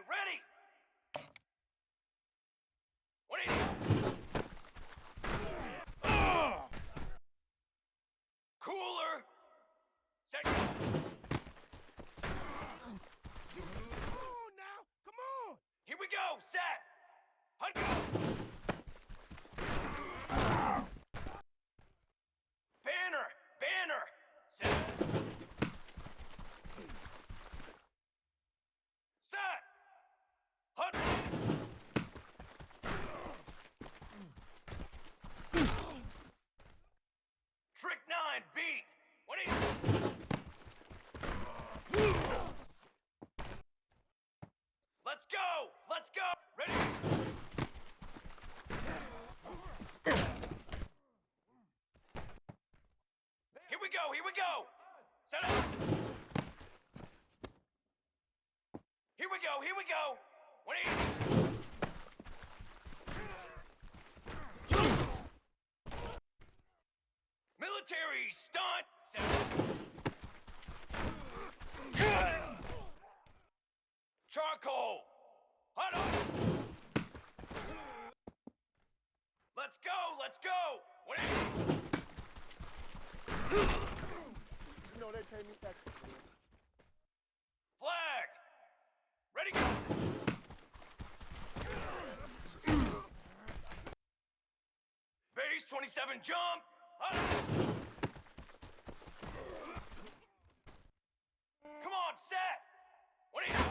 ready! 180! Cooler! Set! Come on now! Come on! Here we go! Set! Hunt go! Banner! Banner! Set! Set! Hunt! Trick 9, beat! 180! Let's go! Let's go! Ready? Here we go! Here we go! Set up! Here we go! Here we go! 180! Military stunt! Set up! Charcoal! Hunt up! Let's go! Let's go! 180! You know they pay me extra. Flag! Ready, go! Base 27, jump! Hunt! Come on, set! 180!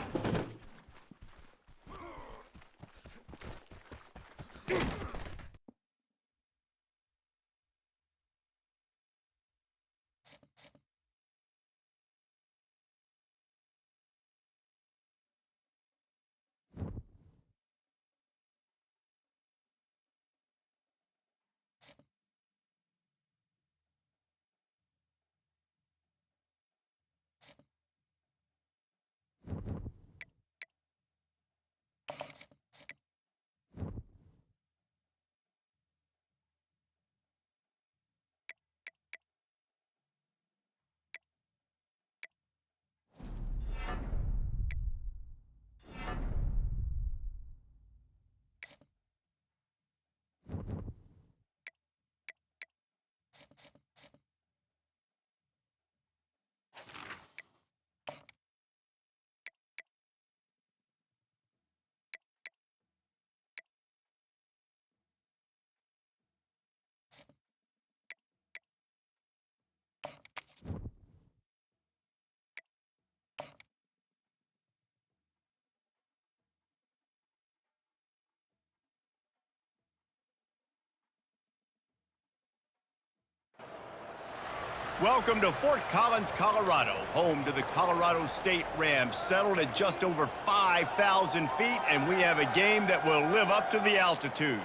Welcome to Fort Collins, Colorado, home to the Colorado State Rams, settled at just over 5,000 feet, and we have a game that will live up to the altitude.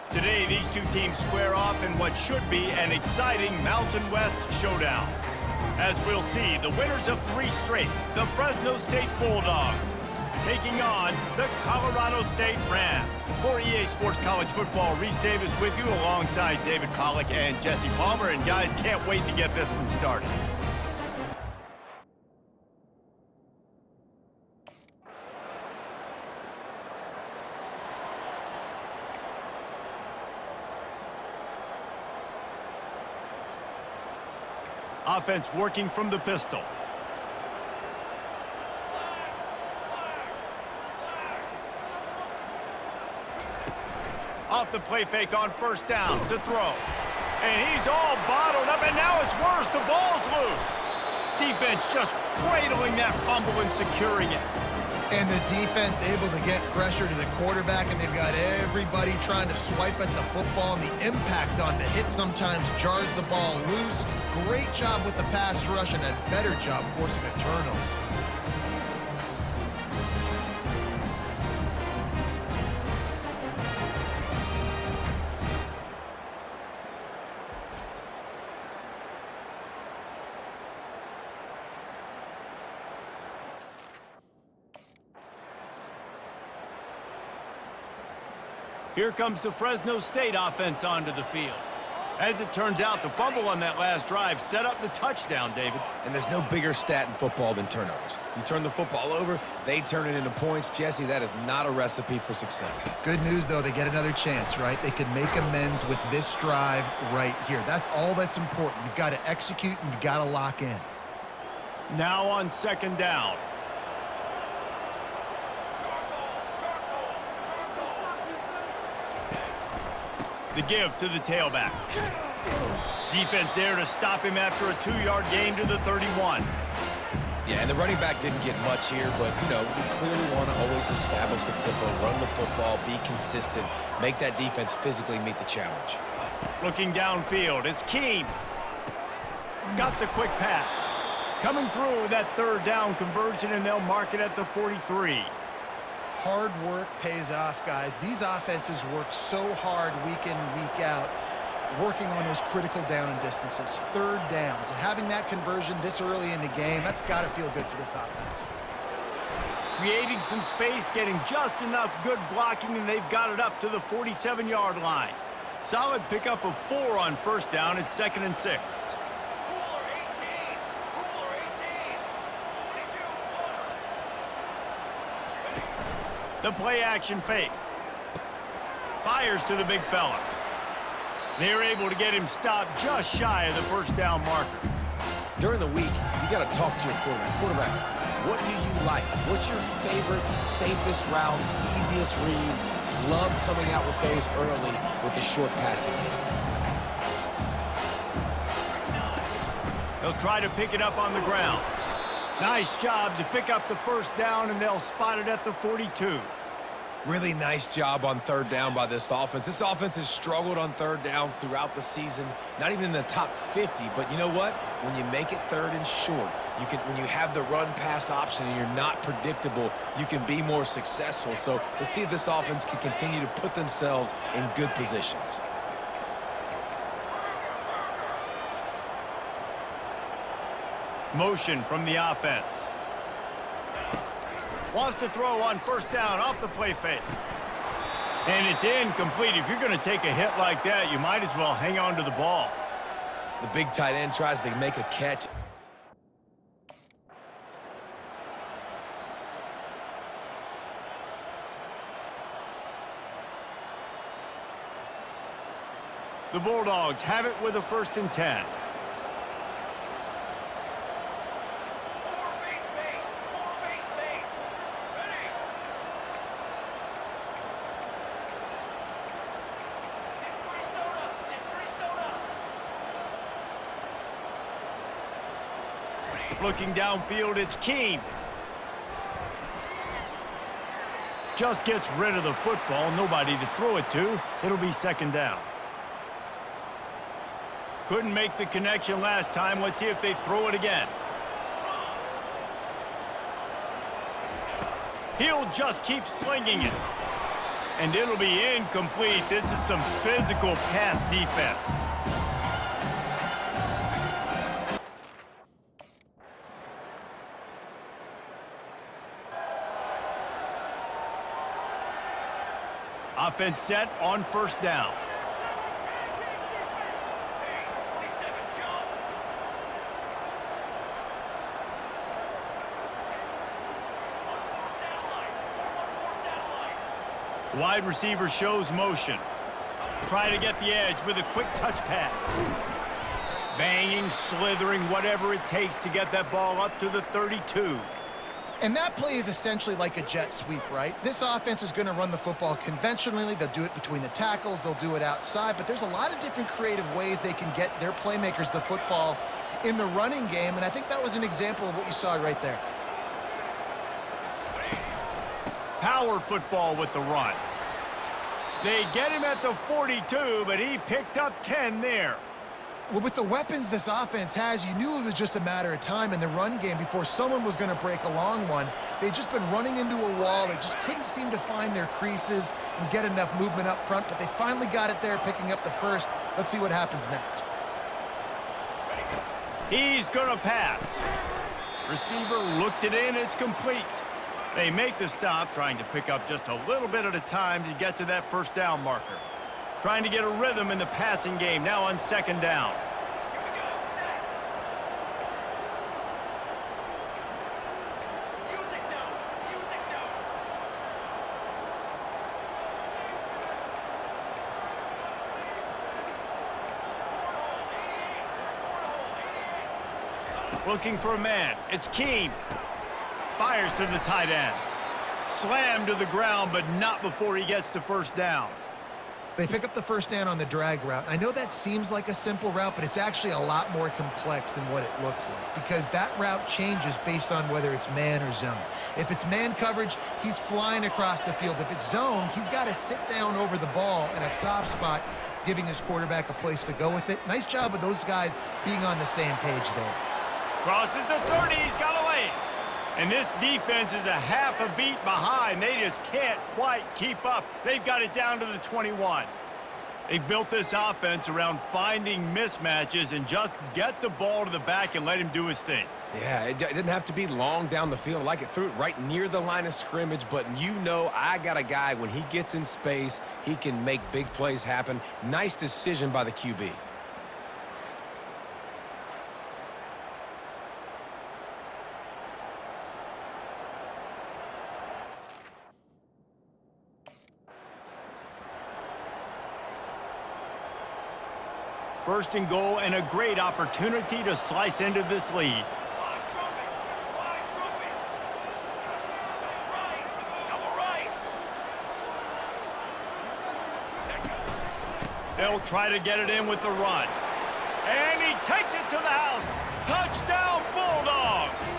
Today, these two teams square off in what should be an exciting Mountain West showdown. As we'll see, the winners of 3 straight, the Fresno State Bulldogs, taking on the Colorado State Rams. For EA Sports College Football, Reese Davis with you alongside David Pollock and Jesse Palmer. And guys, can't wait to get this one started. Offense working from the pistol. Off the play fake on first down to throw. And he's all bottled up, and now it's worse. The ball's loose. Defense just cradling that fumble and securing it. And the defense able to get pressure to the quarterback, and they've got everybody trying to swipe at the football, and the impact on the hit sometimes jars the ball loose. Great job with the pass rush, and a better job forcing a turnover. Here comes the Fresno State offense onto the field. As it turns out, the fumble on that last drive set up the touchdown, David. And there's no bigger stat in football than turnovers. You turn the football over, they turn it into points. Jesse, that is not a recipe for success. Good news, though, they get another chance, right? They can make amends with this drive right here. That's all that's important. You've got to execute and you've got to lock in. Now on second down. The give to the tailback. Defense there to stop him after a 2-yard gain to the 31. Yeah, and the running back didn't get much here, but, you know, you clearly want to always establish the tempo, run the football, be consistent, make that defense physically meet the challenge. Looking downfield, it's Keene. Got the quick pass. Coming through with that third down conversion, and they'll mark it at the 43. Hard work pays off, guys. These offenses work so hard week in and week out, working on those critical down and distances, third downs. And having that conversion this early in the game, that's got to feel good for this offense. Creating some space, getting just enough good blocking, and they've got it up to the 47-yard line. Solid pickup of 4 on first down. It's 2nd and 6. The play-action fake. Fires to the big fella. They're able to get him stopped just shy of the first down marker. During the week, you got to talk to your quarterback. Quarterback, what do you like? What's your favorite, safest routes, easiest reads? Love coming out with those early with the short passing game. They'll try to pick it up on the ground. Nice job to pick up the first down, and they'll spot it at the 42. Really nice job on third down by this offense. This offense has struggled on third downs throughout the season. Not even in the top 50, but you know what? When you make it third and short, when you have the run-pass option and you're not predictable, you can be more successful. So let's see if this offense can continue to put themselves in good positions. Motion from the offense. Wants to throw on first down off the play fake. And it's incomplete. If you're going to take a hit like that, you might as well hang on to the ball. The big tight end tries to make a catch. The Bulldogs have it with a 1st and 10. Looking downfield, it's Keene. Just gets rid of the football, nobody to throw it to. It'll be 2nd down. Couldn't make the connection last time. Let's see if they throw it again. He'll just keep slinging it. And it'll be incomplete. This is some physical pass defense. Offense set on first down. Wide receiver shows motion. Try to get the edge with a quick touch pass. Banging, slithering, whatever it takes to get that ball up to the 32. And that play is essentially like a jet sweep, right? This offense is going to run the football conventionally. They'll do it between the tackles. They'll do it outside. But there's a lot of different creative ways they can get their playmakers the football in the running game. And I think that was an example of what you saw right there. Power football with the run. They get him at the 42, but he picked up 10 there. Well, with the weapons this offense has, you knew it was just a matter of time in the run game before someone was going to break a long one. They'd just been running into a wall. They just couldn't seem to find their creases and get enough movement up front, but they finally got it there, picking up the first. Let's see what happens next. He's going to pass. Receiver looks it in. It's complete. They make the stop, trying to pick up just a little bit at a time to get to that first down marker. Trying to get a rhythm in the passing game, now on second down. Looking for a man. It's Keene. Fires to the tight end. Slammed to the ground, but not before he gets the first down. They pick up the first down on the drag route. I know that seems like a simple route, but it's actually a lot more complex than what it looks like because that route changes based on whether it's man or zone. If it's man coverage, he's flying across the field. If it's zone, he's got to sit down over the ball in a soft spot, giving his quarterback a place to go with it. Nice job of those guys being on the same page there. Crosses the 30, he's got a lane. And this defense is a half a beat behind. They just can't quite keep up. They've got it down to the 21. They've built this offense around finding mismatches and just get the ball to the back and let him do his thing. Yeah, it didn't have to be long down the field. I like it, threw it right near the line of scrimmage, but you know I got a guy, when he gets in space, he can make big plays happen. Nice decision by the QB. First and goal and a great opportunity to slice into this lead. They'll try to get it in with the run. And he takes it to the house. Touchdown, Bulldogs!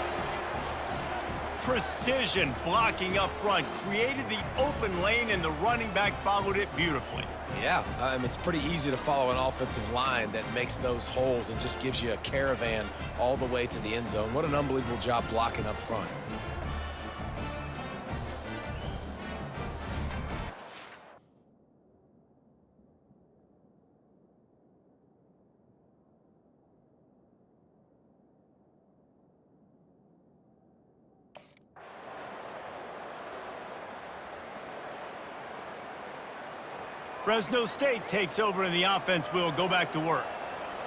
Precision blocking up front created the open lane, and the running back followed it beautifully. Yeah, it's pretty easy to follow an offensive line that makes those holes and just gives you a caravan all the way to the end zone. What an unbelievable job blocking up front. Fresno State takes over, and the offense will go back to work.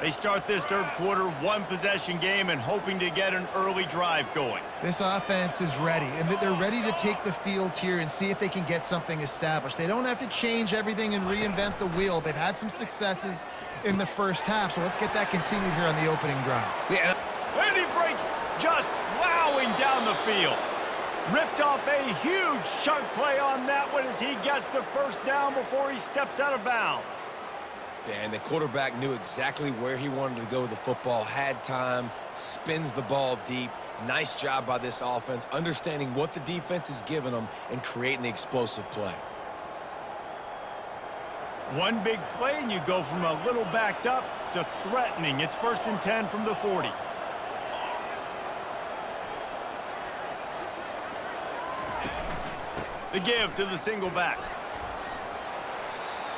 They start this third quarter one-possession game and hoping to get an early drive going. This offense is ready, and they're ready to take the field here and see if they can get something established. They don't have to change everything and reinvent the wheel. They've had some successes in the first half, so let's get that continued here on the opening drive. Yeah. And he breaks, just plowing down the field. Ripped off a huge chunk play on that one as he gets the first down before he steps out of bounds. Yeah, and the quarterback knew exactly where he wanted to go with the football, had time, spins the ball deep. Nice job by this offense, understanding what the defense is giving them and creating the explosive play. One big play, and you go from a little backed up to threatening. It's 1st and 10 from the 40. The give to the single back.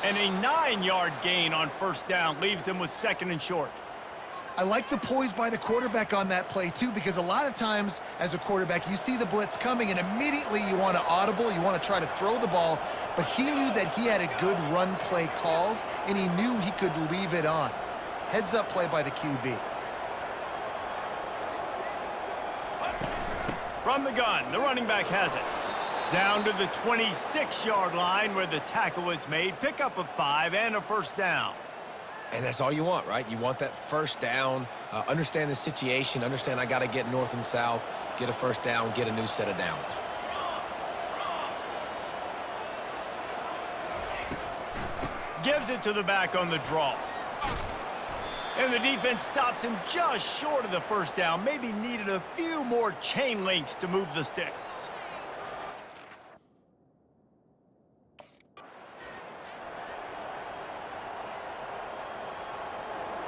And a 9-yard gain on first down leaves them with 2nd and short. I like the poise by the quarterback on that play, too, because a lot of times as a quarterback, you see the blitz coming, and immediately you want to audible, you want to try to throw the ball, but he knew that he had a good run play called, and he knew he could leave it on. Heads-up play by the QB. From the gun, the running back has it. Down to the 26-yard line where the tackle is made. Pick up a 5 and a first down. And that's all you want, right? You want that first down, understand the situation, understand I got to get north and south, get a first down, get a new set of downs. Gives it to the back on the draw. And the defense stops him just short of the first down. Maybe needed a few more chain links to move the sticks.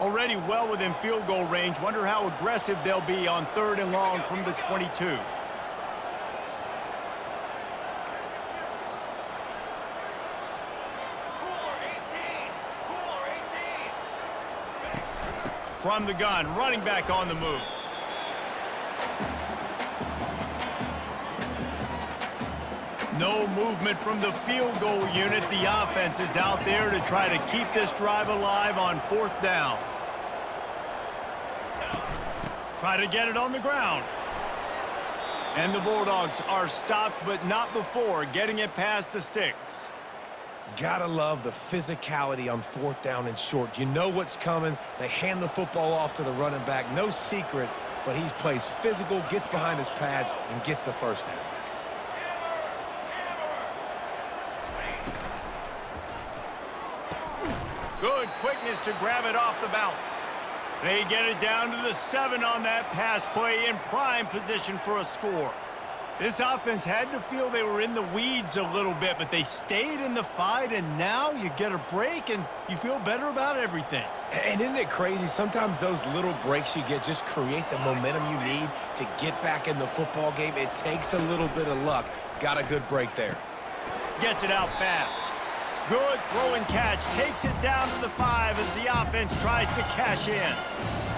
Already well within field goal range. Wonder how aggressive they'll be on 3rd and long from the 22. From the gun, running back on the move. no movement from the field goal unit, the offense is out there to try to keep this drive alive on 4th down. Try to get it on the ground. And the Bulldogs are stopped, but not before getting it past the sticks. Gotta love the physicality on 4th down and short. You know what's coming. They hand the football off to the running back. No secret, but he plays physical, gets behind his pads, and gets the first down. Good quickness to grab it off the bounce. They get it down to the 7 on that pass play in prime position for a score. This offense had to feel they were in the weeds a little bit, but they stayed in the fight, and now you get a break and you feel better about everything. And isn't it crazy? Sometimes those little breaks you get just create the momentum you need to get back in the football game. It takes a little bit of luck. Got a good break there. Gets it out fast. Good throw and catch. Takes it down to the 5 as the offense tries to cash in.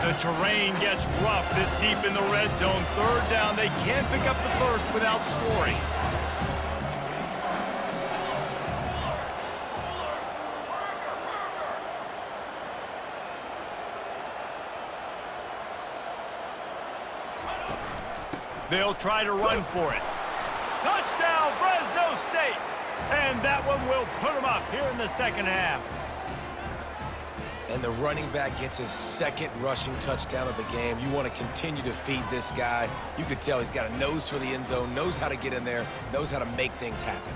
The terrain gets rough this deep in the red zone. 3rd down. They can't pick up the first without scoring. They'll try to run for it. Touchdown, Fresno State! And that one will put them up here in the 2nd half. And the running back gets his 2nd rushing touchdown of the game. You want to continue to feed this guy. You could tell he's got a nose for the end zone, knows how to get in there, knows how to make things happen.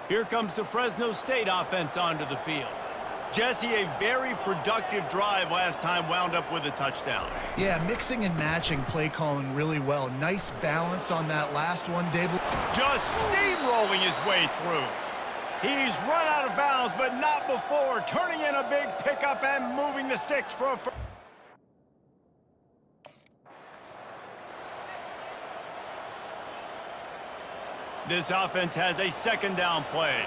Here comes the Fresno State offense onto the field. Jesse, a very productive drive last time wound up with a touchdown. Yeah, mixing and matching play calling really well. Nice balance on that last one, Dave. Just steamrolling his way through. He's run out of bounds, but not before turning in a big pickup and moving the sticks for a first. This offense has a 2nd down play.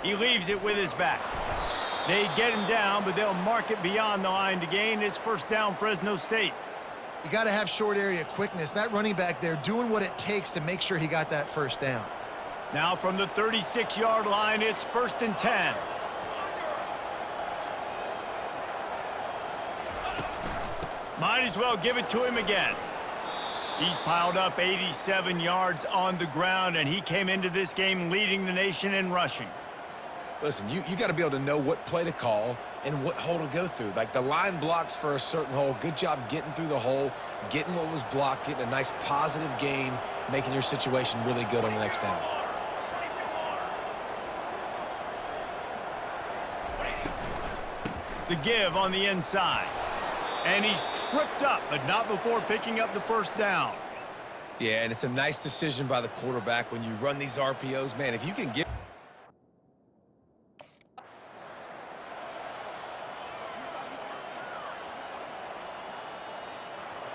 He leaves it with his back. They get him down, but they'll mark it beyond the line to gain. It's 1st down, Fresno State. You got to have short area quickness. That running back there doing what it takes to make sure he got that 1st down. Now from the 36-yard line, it's 1st and 10. Might as well give it to him again. He's piled up 87 yards on the ground, and he came into this game leading the nation in rushing. Listen, you got to be able to know what play to call and what hole to go through. Like the line blocks for a certain hole. Good job getting through the hole, getting what was blocked, getting a nice positive gain, making your situation really good on the next down. The give on the inside. And he's tripped up, but not before picking up the 1st down. Yeah, and it's a nice decision by the quarterback when you run these RPOs. Man, if you can get...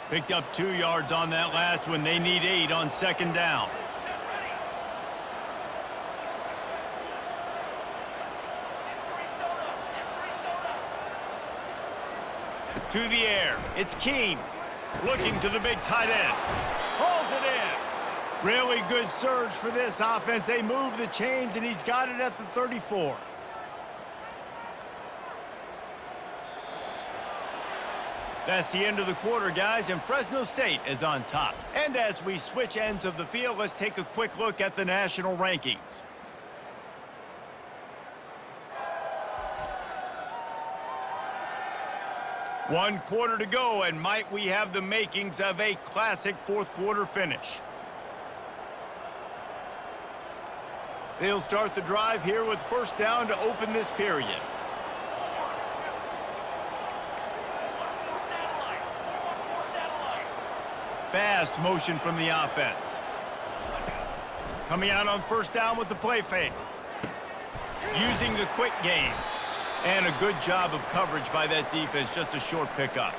Picked up 2 yards on that last one. They need 8 on 2nd down. To the air. It's Keene. Looking to the big tight end. Hauls it in. Really good surge for this offense. They move the chains, and he's got it at the 34. That's the end of the quarter, guys, and Fresno State is on top. And as we switch ends of the field, let's take a quick look at the national rankings. One quarter to go, and might we have the makings of a classic 4th quarter finish. They'll start the drive here with first down to open this period. Fast motion from the offense. Coming out on first down with the play fake. Using the quick game. And a good job of coverage by that defense, just a short pickup.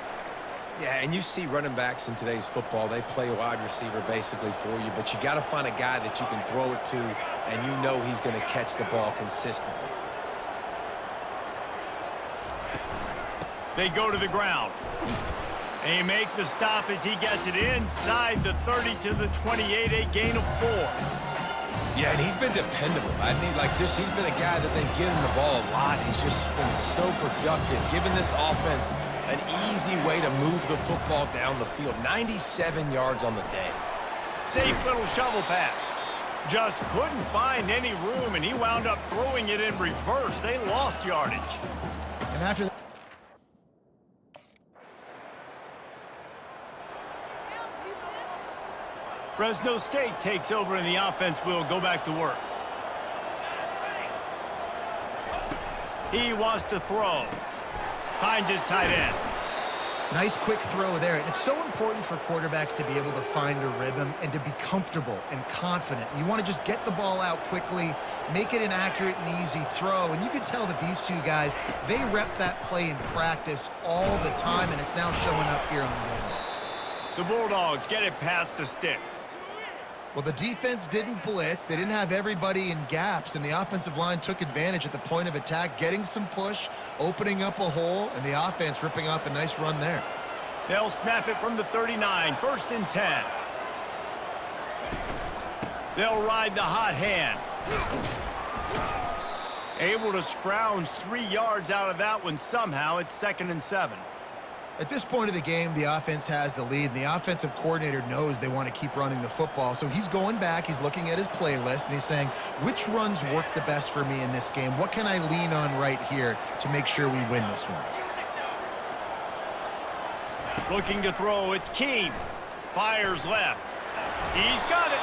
Yeah, and you see running backs in today's football, they play wide receiver basically for you, but you got to find a guy that you can throw it to, and you know he's going to catch the ball consistently. They go to the ground. They make the stop as he gets it inside the 30 to the 28, a gain of 4. Yeah, and he's been dependable. He's been a guy that they've given the ball a lot. He's just been so productive, giving this offense an easy way to move the football down the field. 97 yards on the day. Safe little shovel pass. Just couldn't find any room, and he wound up throwing it in reverse. They lost yardage. And after that, Fresno State takes over, and the offense will go back to work. He wants to throw. Finds his tight end. nice quick throw there. And it's so important for quarterbacks to be able to find a rhythm and to be comfortable and confident. You want to just get the ball out quickly, make it an accurate and easy throw. And you can tell that these two guys, they rep that play in practice all the time, and it's now showing up here on the game. The Bulldogs get it past the sticks. Well, the defense didn't blitz. They didn't have everybody in gaps, and the offensive line took advantage at the point of attack, getting some push, opening up a hole, and the offense ripping off a nice run there. They'll snap it from the 39, 1st and 10. They'll ride the hot hand. Able to scrounge 3 yards out of that one somehow. It's 2nd and 7. At this point of the game, the offense has the lead, and the offensive coordinator knows they want to keep running the football. So he's going back, he's looking at his playlist, and he's saying, which runs work the best for me in this game? What can I lean on right here to make sure we win this one? Looking to throw, it's Keene. Fires left. He's got it.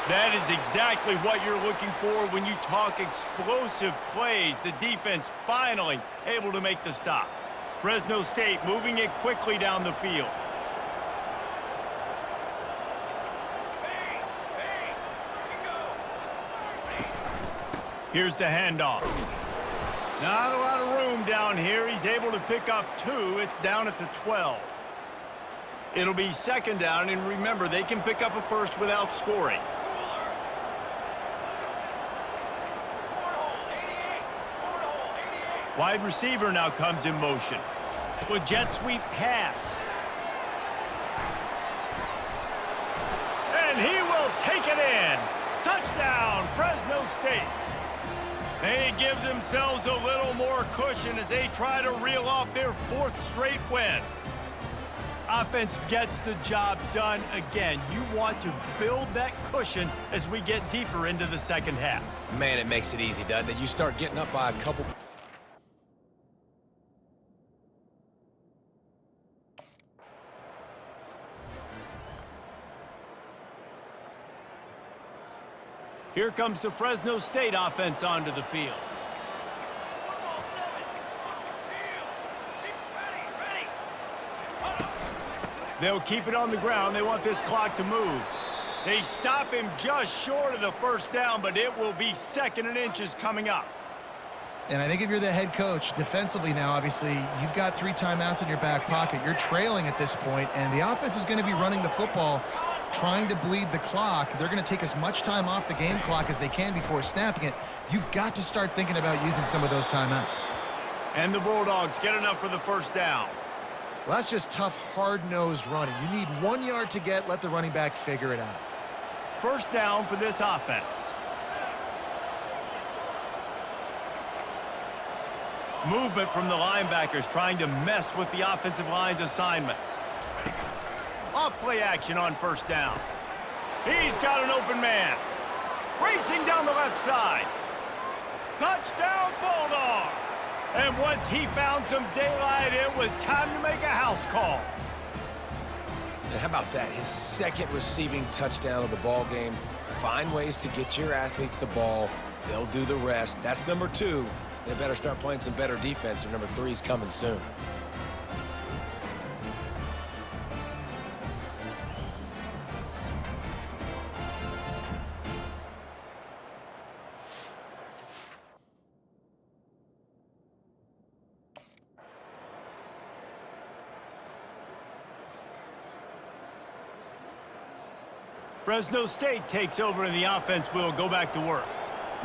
That is exactly what you're looking for when you talk explosive plays. The defense finally able to make the stop. Fresno State moving it quickly down the field. Here's the handoff. Not a lot of room down here. He's able to pick up 2. It's down at the 12. It'll be 2nd down, and remember, they can pick up a first without scoring. Wide receiver now comes in motion. With jet sweep pass. And he will take it in. Touchdown, Fresno State. They give themselves a little more cushion as they try to reel off their 4th straight win. Offense gets the job done again. You want to build that cushion as we get deeper into the second half. Man, it makes it easy, doesn't it? You start getting up by a couple. Here comes the Fresno State offense onto the field. They'll keep it on the ground. They want this clock to move. They stop him just short of the 1st down, but it will be 2nd and inches coming up. And I think if you're the head coach, defensively now, obviously, you've got 3 timeouts in your back pocket. You're trailing at this point, and the offense is going to be running the football, trying to bleed the clock. They're going to take as much time off the game clock as they can before snapping it. You've got to start thinking about using some of those timeouts. And the Bulldogs get enough for the 1st down. Well, that's just tough, hard-nosed running. You need 1 yard to get, let the running back figure it out. 1st down for this offense. Movement from the linebackers trying to mess with the offensive line's assignments. Off play action on 1st down. He's got an open man. Racing down the left side. Touchdown Bulldogs! And once he found some daylight, it was time to make a house call. And how about that? His 2nd receiving touchdown of the ball game. Find ways to get your athletes the ball They'll do the rest. That's number 2. They better start playing some better defense, or number 3 is coming soon. Fresno State takes over and the offense will go back to work.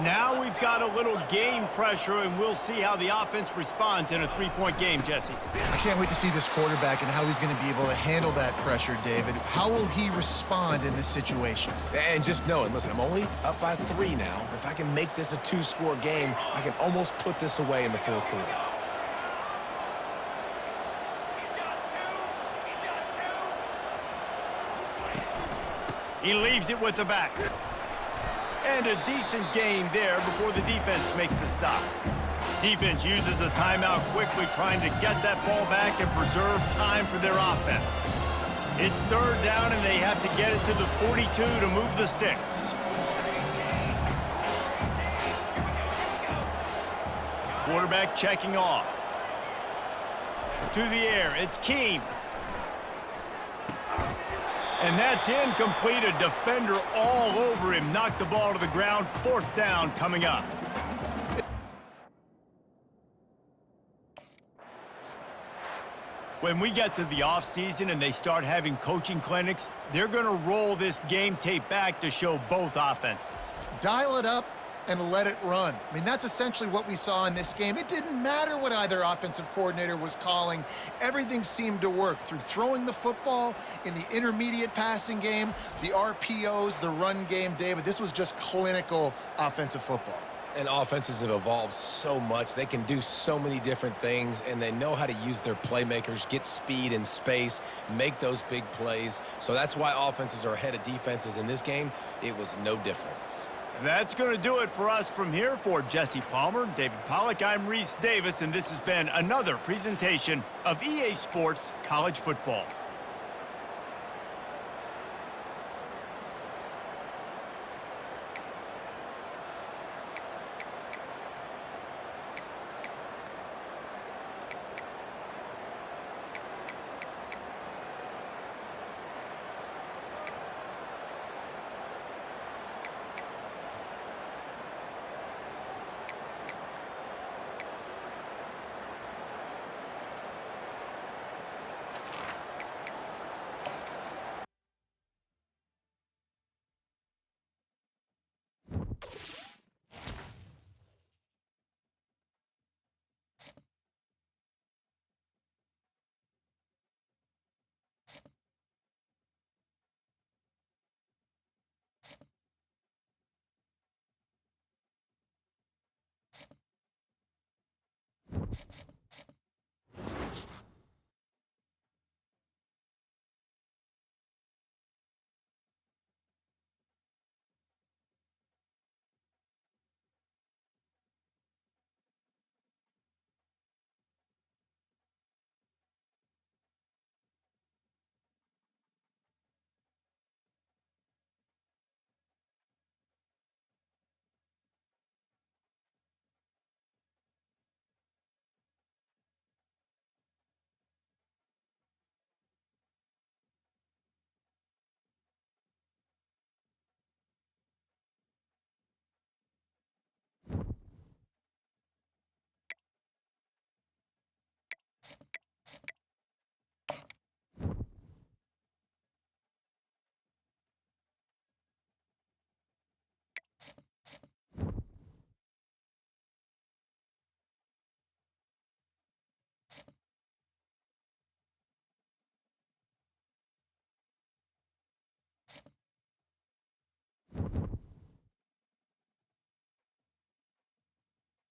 Now we've got a little game pressure, and we'll see how the offense responds in a 3-point game, Jesse. I can't wait to see this quarterback and how he's going to be able to handle that pressure, David. How will he respond in this situation? And just knowing, listen, I'm only up by 3 now. If I can make this a 2-score game, I can almost put this away in the 4th quarter. He leaves it with the back. And a decent gain there before the defense makes a stop. Defense uses a timeout quickly, trying to get that ball back and preserve time for their offense. It's 3rd down, and they have to get it to the 42 to move the sticks. Quarterback checking off. To the air, it's Keene. And that's incomplete. A defender all over him. Knocked the ball to the ground. 4th down coming up. When we get to the offseason and they start having coaching clinics, they're going to roll this game tape back to show both offenses. Dial it up and let it run. I mean, that's essentially what we saw in this game. It didn't matter what either offensive coordinator was calling. Everything seemed to work through throwing the football, in the intermediate passing game, the RPOs, the run game. David, this was just clinical offensive football. And offenses have evolved so much. They can do so many different things, and they know how to use their playmakers, get speed and space, make those big plays. So that's why offenses are ahead of defenses in this game. It was no different. That's going to do it for us from here. For Jesse Palmer, David Pollack, I'm Reese Davis, and this has been another presentation of EA Sports College Football.